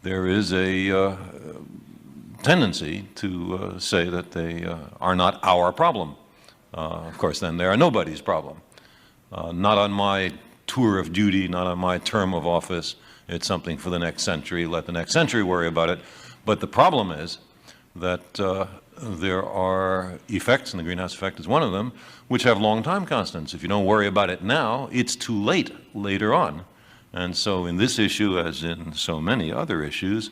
there is a tendency to say that they are not our problem. Of course, then they are nobody's problem. Not on my tour of duty, not on my term of office. It's something for the next century. Let the next century worry about it. But the problem is that there are effects, and the greenhouse effect is one of them, which have long time constants. If you don't worry about it now, it's too late later on. And so in this issue, as in so many other issues,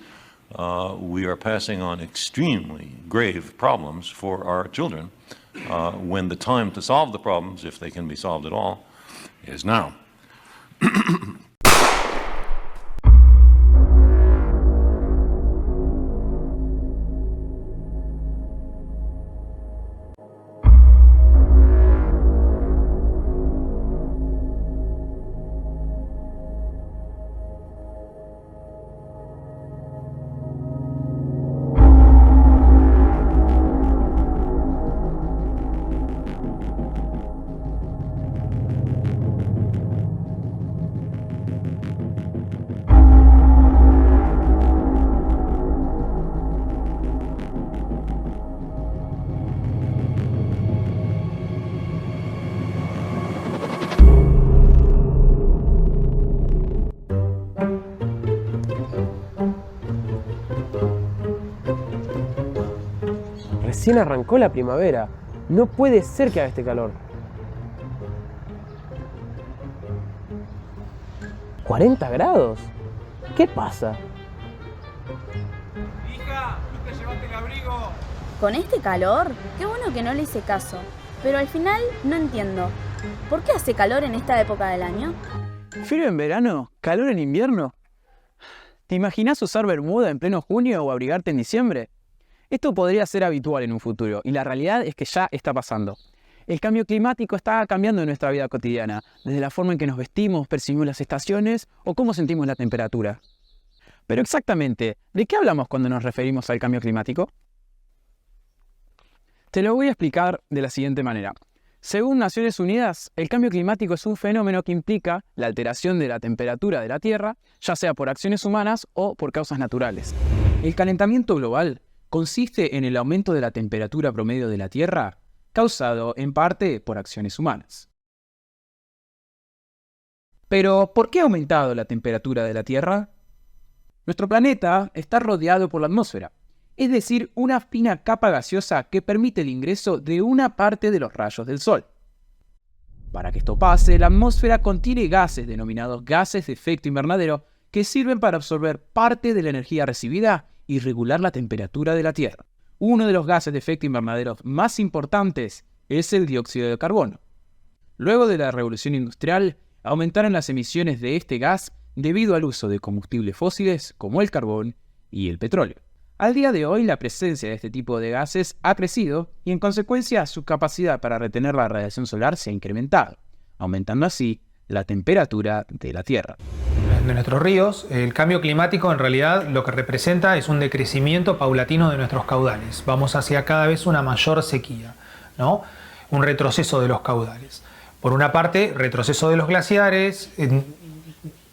we are passing on extremely grave problems for our children when the time to solve the problems, if they can be solved at all, is now. Recién arrancó la primavera. No puede ser que haga este calor. ¿40 grados? ¿Qué pasa? Hija, ¿no te llevaste el abrigo? ¿Con este calor? Qué bueno que no le hice caso. Pero al final no entiendo. ¿Por qué hace calor en esta época del año? ¿Frío en verano? ¿Calor en invierno? ¿Te imaginas usar bermuda en pleno junio o abrigarte en diciembre? Esto podría ser habitual en un futuro, y la realidad es que ya está pasando. El cambio climático está cambiando nuestra vida cotidiana, desde la forma en que nos vestimos, percibimos las estaciones o cómo sentimos la temperatura. Pero exactamente, ¿de qué hablamos cuando nos referimos al cambio climático? Te lo voy a explicar de la siguiente manera. Según Naciones Unidas, el cambio climático es un fenómeno que implica la alteración de la temperatura de la Tierra, ya sea por acciones humanas o por causas naturales. El calentamiento global consiste en el aumento de la temperatura promedio de la Tierra, causado en parte por acciones humanas. Pero, ¿por qué ha aumentado la temperatura de la Tierra? Nuestro planeta está rodeado por la atmósfera, es decir, una fina capa gaseosa que permite el ingreso de una parte de los rayos del Sol. Para que esto pase, la atmósfera contiene gases denominados gases de efecto invernadero que sirven para absorber parte de la energía recibida y regular la temperatura de la Tierra. Uno de los gases de efecto invernadero más importantes es el dióxido de carbono. Luego de la revolución industrial, aumentaron las emisiones de este gas debido al uso de combustibles fósiles como el carbón y el petróleo. Al día de hoy, la presencia de este tipo de gases ha crecido y, en consecuencia, su capacidad para retener la radiación solar se ha incrementado, aumentando así la temperatura de la Tierra. De nuestros ríos, el cambio climático en realidad lo que representa es un decrecimiento paulatino de nuestros caudales. Vamos hacia cada vez una mayor sequía, ¿no? Un retroceso de los caudales. Por una parte, retroceso de los glaciares,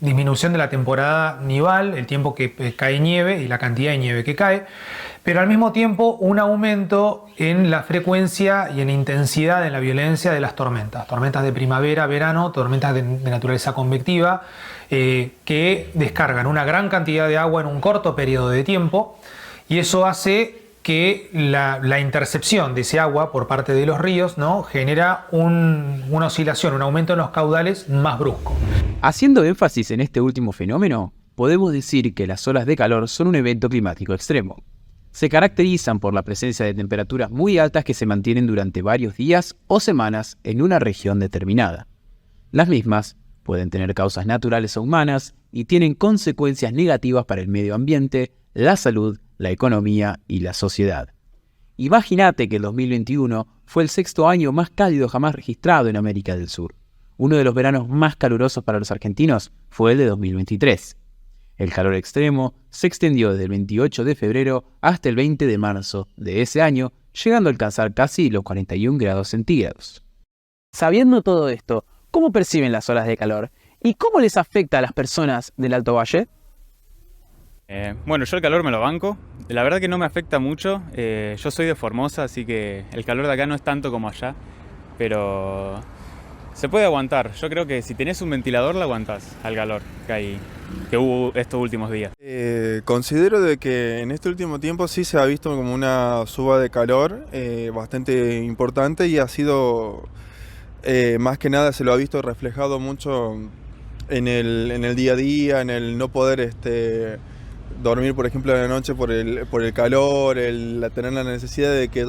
disminución de la temporada nival, el tiempo que cae nieve y la cantidad de nieve que cae, pero al mismo tiempo un aumento en la frecuencia y en intensidad en la violencia de las tormentas. Tormentas de primavera, verano, tormentas de naturaleza convectiva, que descargan una gran cantidad de agua en un corto periodo de tiempo, y eso hace que la intercepción de ese agua por parte de los ríos, ¿no?, genera una oscilación, un aumento en los caudales más brusco. Haciendo énfasis en este último fenómeno, podemos decir que las olas de calor son un evento climático extremo. Se caracterizan por la presencia de temperaturas muy altas que se mantienen durante varios días o semanas en una región determinada. Las mismas pueden tener causas naturales o humanas y tienen consecuencias negativas para el medio ambiente, la salud, la economía y la sociedad. Imagínate que el 2021 fue el 6º año más cálido jamás registrado en América del Sur. Uno de los veranos más calurosos para los argentinos fue el de 2023. El calor extremo se extendió desde el 28 de febrero hasta el 20 de marzo de ese año, llegando a alcanzar casi los 41 grados centígrados. Sabiendo todo esto, ¿cómo perciben las olas de calor? ¿Y cómo les afecta a las personas del Alto Valle? Bueno, yo el calor me lo banco. La verdad que no me afecta mucho. Yo soy de Formosa, así que el calor de acá no es tanto como allá. Pero se puede aguantar. Yo creo que si tenés un ventilador, lo aguantás al calor que hubo estos últimos días. Considero de que en este último tiempo sí se ha visto como una suba de calor bastante importante y ha sido, más que nada se lo ha visto reflejado mucho en el día a día, en el no poder dormir, por ejemplo, en la noche por el calor, tener la necesidad de que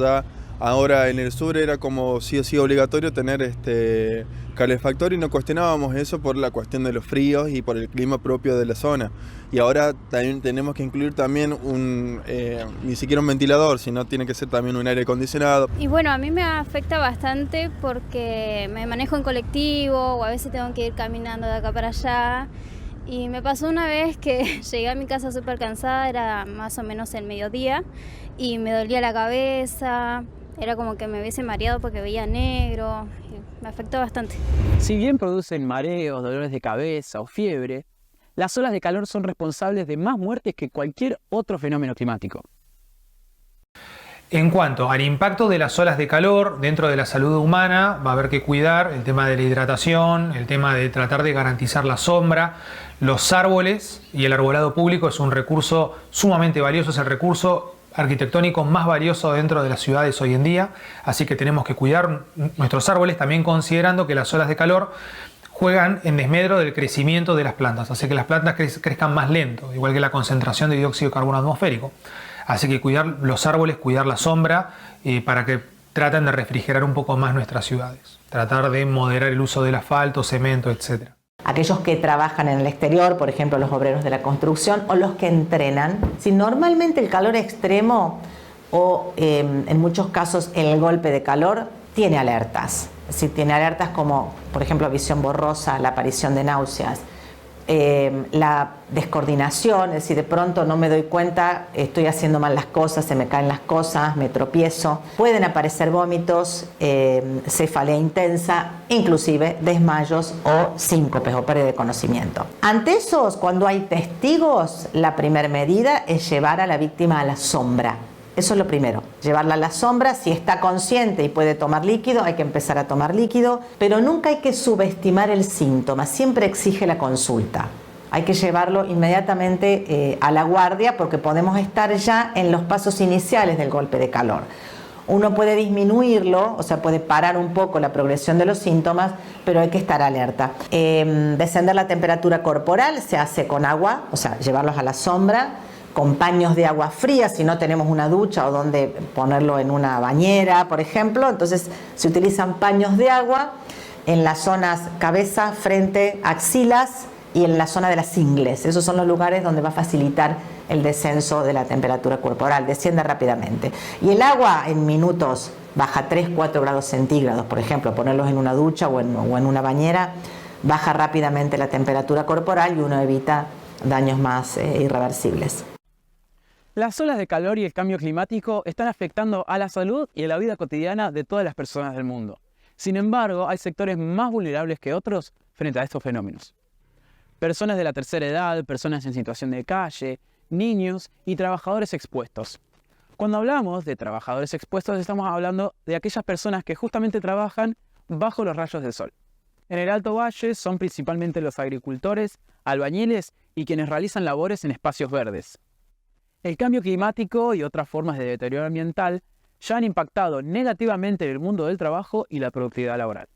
ahora en el sur era como sí o sí obligatorio tener calefactor y no cuestionábamos eso por la cuestión de los fríos y por el clima propio de la zona. Y ahora también tenemos que incluir también ni siquiera un ventilador, sino tiene que ser también un aire acondicionado. Y bueno, a mí me afecta bastante porque me manejo en colectivo o a veces tengo que ir caminando de acá para allá. Y me pasó una vez que llegué a mi casa súper cansada, era más o menos el mediodía, y me dolía la cabeza, era como que me hubiese mareado porque veía negro, y me afectó bastante. Si bien producen mareos, dolores de cabeza o fiebre, las olas de calor son responsables de más muertes que cualquier otro fenómeno climático. En cuanto al impacto de las olas de calor dentro de la salud humana, va a haber que cuidar el tema de la hidratación, el tema de tratar de garantizar la sombra. Los árboles y el arbolado público es un recurso sumamente valioso, es el recurso arquitectónico más valioso dentro de las ciudades hoy en día, así que tenemos que cuidar nuestros árboles, también considerando que las olas de calor juegan en desmedro del crecimiento de las plantas, hace que las plantas crezcan más lento, igual que la concentración de dióxido de carbono atmosférico. Así que cuidar los árboles, cuidar la sombra, para que traten de refrigerar un poco más nuestras ciudades. Tratar de moderar el uso del asfalto, cemento, etc. Aquellos que trabajan en el exterior, por ejemplo los obreros de la construcción o los que entrenan, si normalmente el calor extremo o en muchos casos el golpe de calor tiene alertas. Es decir, tiene alertas como, por ejemplo, visión borrosa, la aparición de náuseas, la descoordinación, es decir, de pronto no me doy cuenta, estoy haciendo mal las cosas, se me caen las cosas, me tropiezo. Pueden aparecer vómitos, cefalea intensa, inclusive desmayos o síncopes o pérdida de conocimiento. Ante esos, cuando hay testigos, la primera medida es llevar a la víctima a la sombra. Eso es lo primero, llevarla a la sombra. Si está consciente y puede tomar líquido, hay que empezar a tomar líquido, pero nunca hay que subestimar el síntoma, siempre exige la consulta. Hay que llevarlo inmediatamente a la guardia porque podemos estar ya en los pasos iniciales del golpe de calor. Uno puede disminuirlo, o sea, puede parar un poco la progresión de los síntomas, pero hay que estar alerta. Descender la temperatura corporal se hace con agua, o sea, llevarlos a la sombra, con paños de agua fría, si no tenemos una ducha o donde ponerlo en una bañera, por ejemplo. Entonces se utilizan paños de agua en las zonas cabeza, frente, axilas y en la zona de las ingles. Esos son los lugares donde va a facilitar el descenso de la temperatura corporal, desciende rápidamente. Y el agua en minutos baja 3-4 grados centígrados, por ejemplo, ponerlos en una ducha o en una bañera, baja rápidamente la temperatura corporal y uno evita daños más irreversibles. Las olas de calor y el cambio climático están afectando a la salud y a la vida cotidiana de todas las personas del mundo. Sin embargo, hay sectores más vulnerables que otros frente a estos fenómenos. Personas de la tercera edad, personas en situación de calle, niños y trabajadores expuestos. Cuando hablamos de trabajadores expuestos, estamos hablando de aquellas personas que justamente trabajan bajo los rayos del sol. En el Alto Valle son principalmente los agricultores, albañiles y quienes realizan labores en espacios verdes. El cambio climático y otras formas de deterioro ambiental ya han impactado negativamente en el mundo del trabajo y la productividad laboral.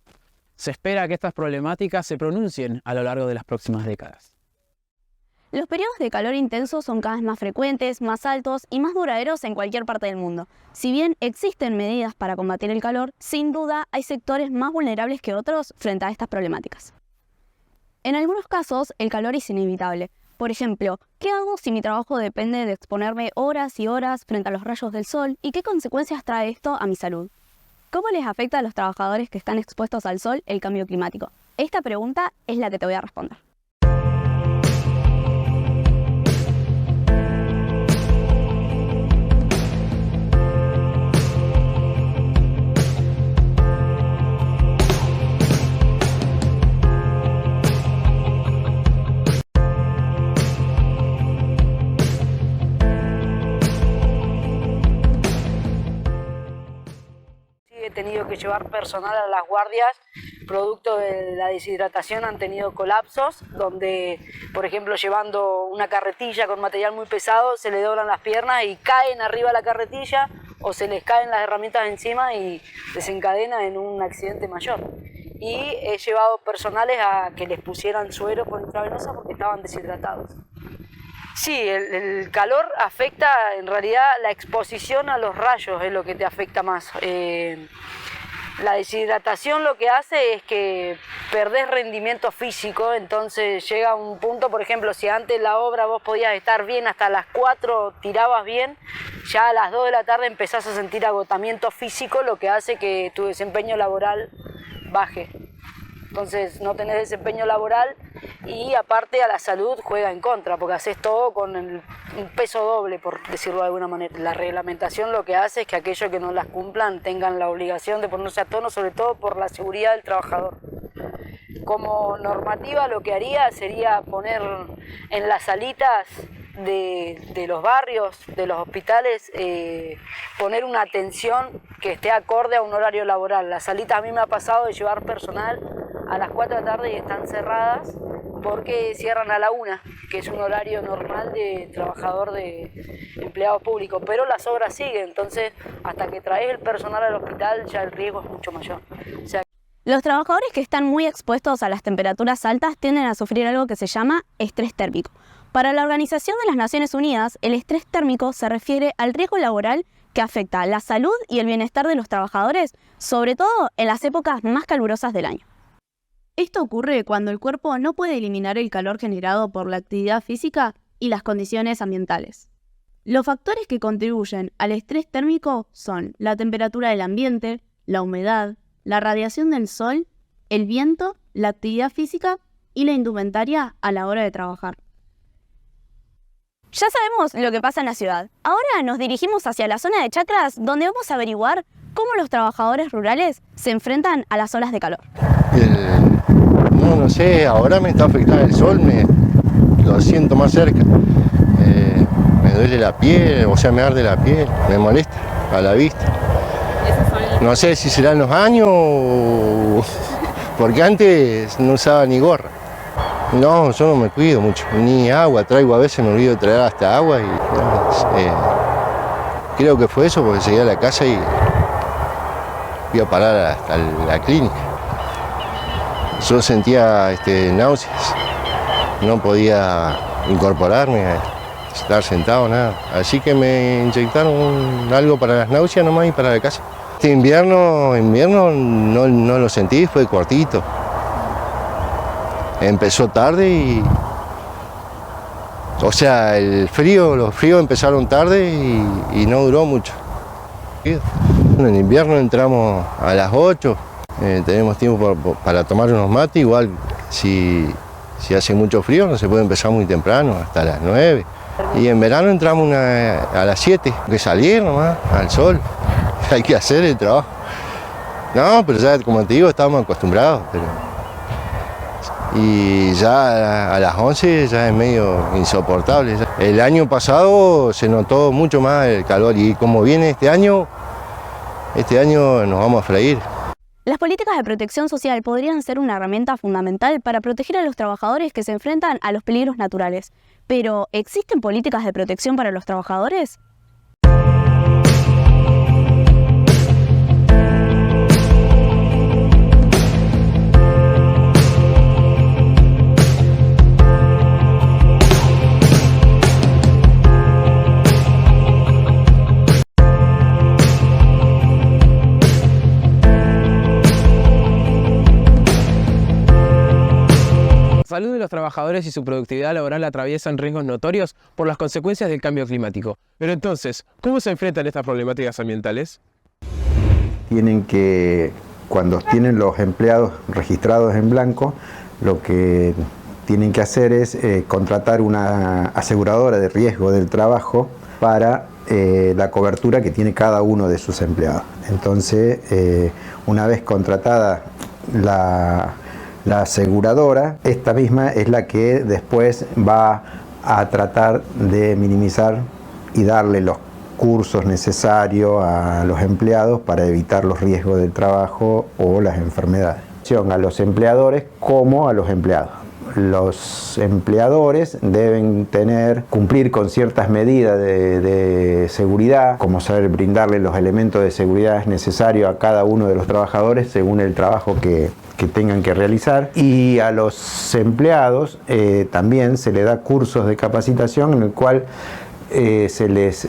Se espera que estas problemáticas se pronuncien a lo largo de las próximas décadas. Los periodos de calor intenso son cada vez más frecuentes, más altos y más duraderos en cualquier parte del mundo. Si bien existen medidas para combatir el calor, sin duda hay sectores más vulnerables que otros frente a estas problemáticas. En algunos casos, el calor es inevitable. Por ejemplo, ¿qué hago si mi trabajo depende de exponerme horas y horas frente a los rayos del sol? ¿Y qué consecuencias trae esto a mi salud? ¿Cómo les afecta a los trabajadores que están expuestos al sol el cambio climático? Esta pregunta es la que te voy a responder. tenido que llevar personal a las guardias, producto de la deshidratación han tenido colapsos, donde, por ejemplo, llevando una carretilla con material muy pesado, se le doblan las piernas y caen arriba de la carretilla, o se les caen las herramientas encima y desencadena en un accidente mayor. Y he llevado personales a que les pusieran suero por intravenosa porque estaban deshidratados. Sí, el calor afecta, en realidad la exposición a los rayos es lo que te afecta más. La deshidratación lo que hace es que perdés rendimiento físico, entonces llega un punto, por ejemplo, si antes la obra vos podías estar bien hasta las 4, tirabas bien, ya a las 2 de la tarde empezás a sentir agotamiento físico, lo que hace que tu desempeño laboral baje. Entonces no tenés desempeño laboral y aparte a la salud juega en contra, porque haces todo con un peso doble, por decirlo de alguna manera. La reglamentación lo que hace es que aquellos que no las cumplan tengan la obligación de ponerse a tono, sobre todo por la seguridad del trabajador. Como normativa lo que haría sería poner en las salitas de los barrios, de los hospitales, poner una atención que esté acorde a un horario laboral. Las salitas a mí me ha pasado de llevar personal a las 4 de la tarde y están cerradas porque cierran a la 1, que es un horario normal de trabajador, de empleado público, pero las obras siguen, entonces hasta que traes el personal al hospital ya el riesgo es mucho mayor. O sea, los trabajadores que están muy expuestos a las temperaturas altas tienden a sufrir algo que se llama estrés térmico. Para la Organización de las Naciones Unidas, el estrés térmico se refiere al riesgo laboral que afecta la salud y el bienestar de los trabajadores, sobre todo en las épocas más calurosas del año. Esto ocurre cuando el cuerpo no puede eliminar el calor generado por la actividad física y las condiciones ambientales. Los factores que contribuyen al estrés térmico son la temperatura del ambiente, la humedad, la radiación del sol, el viento, la actividad física y la indumentaria a la hora de trabajar. Ya sabemos lo que pasa en la ciudad. Ahora nos dirigimos hacia la zona de Chacras, donde vamos a averiguar cómo los trabajadores rurales se enfrentan a las olas de calor. No sé, ahora me está afectando el sol, lo siento más cerca. Me duele la piel, o sea, me arde la piel, me molesta a la vista. No sé si serán los años porque antes no usaba ni gorra. No, yo no me cuido mucho, ni agua traigo, a veces me olvido de traer hasta agua y creo que fue eso porque llegué a la casa y fui a parar hasta la clínica. Yo sentía náuseas, no podía incorporarme, estar sentado, nada. Así que me inyectaron algo para las náuseas nomás y para la casa. Este invierno no lo sentí, fue cortito. Empezó tarde y... O sea, los fríos empezaron tarde y no duró mucho. En invierno entramos a las 8, tenemos tiempo para tomar unos mates, igual si hace mucho frío no se puede empezar muy temprano, hasta las 9. Y en verano entramos a las 7, hay que salir nomás, al sol, hay que hacer el trabajo. No, pero ya como te digo, estábamos acostumbrados. Y ya a las 11 ya es medio insoportable. El año pasado se notó mucho más el calor y como viene este año nos vamos a freír. Las políticas de protección social podrían ser una herramienta fundamental para proteger a los trabajadores que se enfrentan a los peligros naturales. Pero, ¿existen políticas de protección para los trabajadores? La salud de los trabajadores y su productividad laboral atraviesan riesgos notorios por las consecuencias del cambio climático. Pero entonces, ¿cómo se enfrentan estas problemáticas ambientales? Tienen que, cuando tienen los empleados registrados en blanco, lo que tienen que hacer es contratar una aseguradora de riesgo del trabajo para la cobertura que tiene cada uno de sus empleados. Entonces, una vez contratada la aseguradora, esta misma es la que después va a tratar de minimizar y darle los cursos necesarios a los empleados para evitar los riesgos del trabajo o las enfermedades. A los empleadores como a los empleados. Los empleadores deben cumplir con ciertas medidas de seguridad, como saber brindarle los elementos de seguridad necesarios a cada uno de los trabajadores según el trabajo que tengan que realizar. Y a los empleados también se les da cursos de capacitación en el cual se les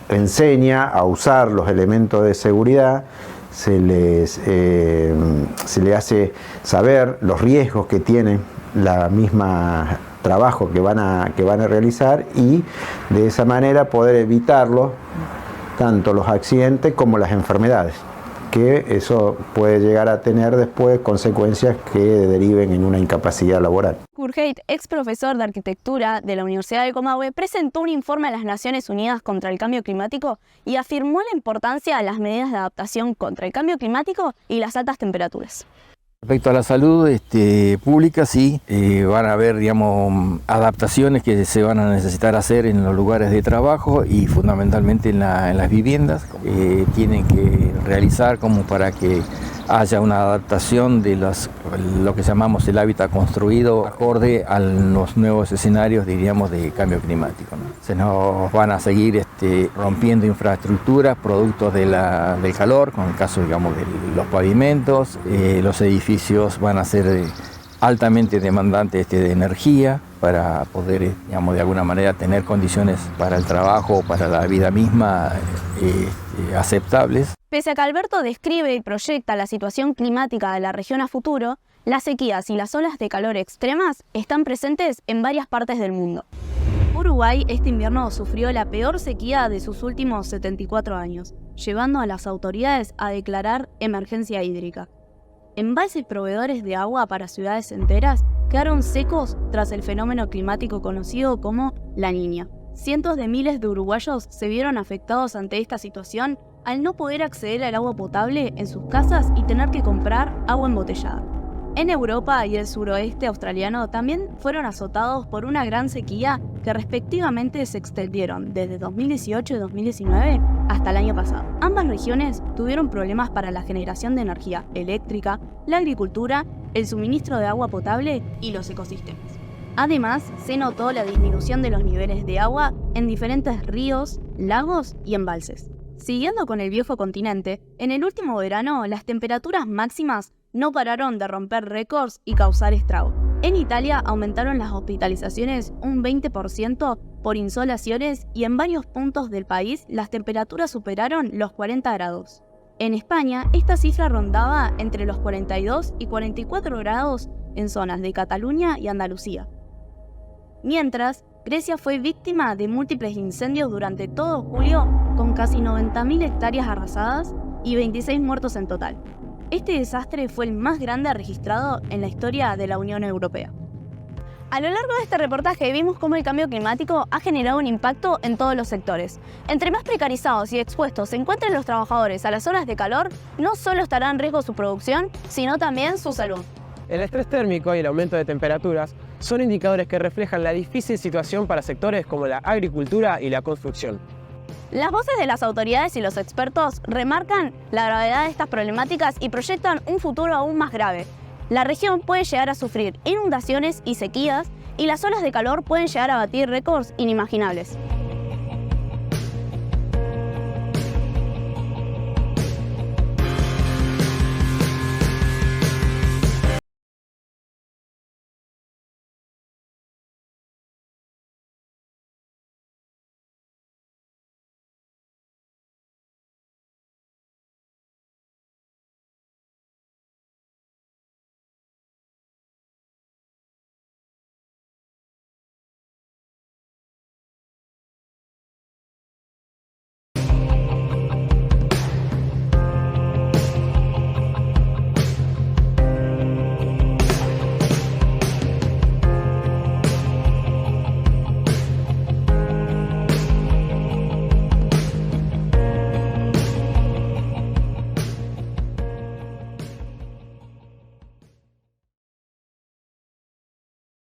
enseña a usar los elementos de seguridad, se le hace saber los riesgos que tienen la misma trabajo que van a realizar y de esa manera poder evitarlo, tanto los accidentes como las enfermedades, que eso puede llegar a tener después consecuencias que deriven en una incapacidad laboral. Kurheit, ex profesor de arquitectura de la Universidad del Comahue, presentó un informe a las Naciones Unidas contra el cambio climático y afirmó la importancia de las medidas de adaptación contra el cambio climático y las altas temperaturas. Respecto a la salud pública, sí, van a haber, adaptaciones que se van a necesitar hacer en los lugares de trabajo y fundamentalmente en las viviendas. Tienen que realizar como para que haya una adaptación de lo que llamamos el hábitat construido acorde a los nuevos escenarios, diríamos, de cambio climático, ¿no? Se nos van a seguir rompiendo infraestructuras producto del calor, con el caso, de los pavimentos, los edificios van a ser altamente demandantes de energía para poder, de alguna manera tener condiciones para el trabajo, para la vida misma aceptables. Pese a que Alberto describe y proyecta la situación climática de la región a futuro, las sequías y las olas de calor extremas están presentes en varias partes del mundo. Uruguay este invierno sufrió la peor sequía de sus últimos 74 años, llevando a las autoridades a declarar emergencia hídrica. Embalses proveedores de agua para ciudades enteras quedaron secos tras el fenómeno climático conocido como La Niña. Cientos de miles de uruguayos se vieron afectados ante esta situación al no poder acceder al agua potable en sus casas y tener que comprar agua embotellada. En Europa y el suroeste australiano también fueron azotados por una gran sequía que respectivamente se extendieron desde 2018 y 2019 hasta el año pasado. Ambas regiones tuvieron problemas para la generación de energía eléctrica, la agricultura, el suministro de agua potable y los ecosistemas. Además, se notó la disminución de los niveles de agua en diferentes ríos, lagos y embalses. Siguiendo con el viejo continente, en el último verano las temperaturas máximas no pararon de romper récords y causar estragos. En Italia aumentaron las hospitalizaciones un 20% por insolaciones y en varios puntos del país las temperaturas superaron los 40 grados. En España, esta cifra rondaba entre los 42 y 44 grados en zonas de Cataluña y Andalucía. Mientras, Grecia fue víctima de múltiples incendios durante todo julio, con casi 90.000 hectáreas arrasadas y 26 muertos en total. Este desastre fue el más grande registrado en la historia de la Unión Europea. A lo largo de este reportaje vimos cómo el cambio climático ha generado un impacto en todos los sectores. Entre más precarizados y expuestos se encuentren los trabajadores a las olas de calor, no solo estará en riesgo su producción, sino también su salud. El estrés térmico y el aumento de temperaturas son indicadores que reflejan la difícil situación para sectores como la agricultura y la construcción. Las voces de las autoridades y los expertos remarcan la gravedad de estas problemáticas y proyectan un futuro aún más grave. La región puede llegar a sufrir inundaciones y sequías, y las olas de calor pueden llegar a batir récords inimaginables.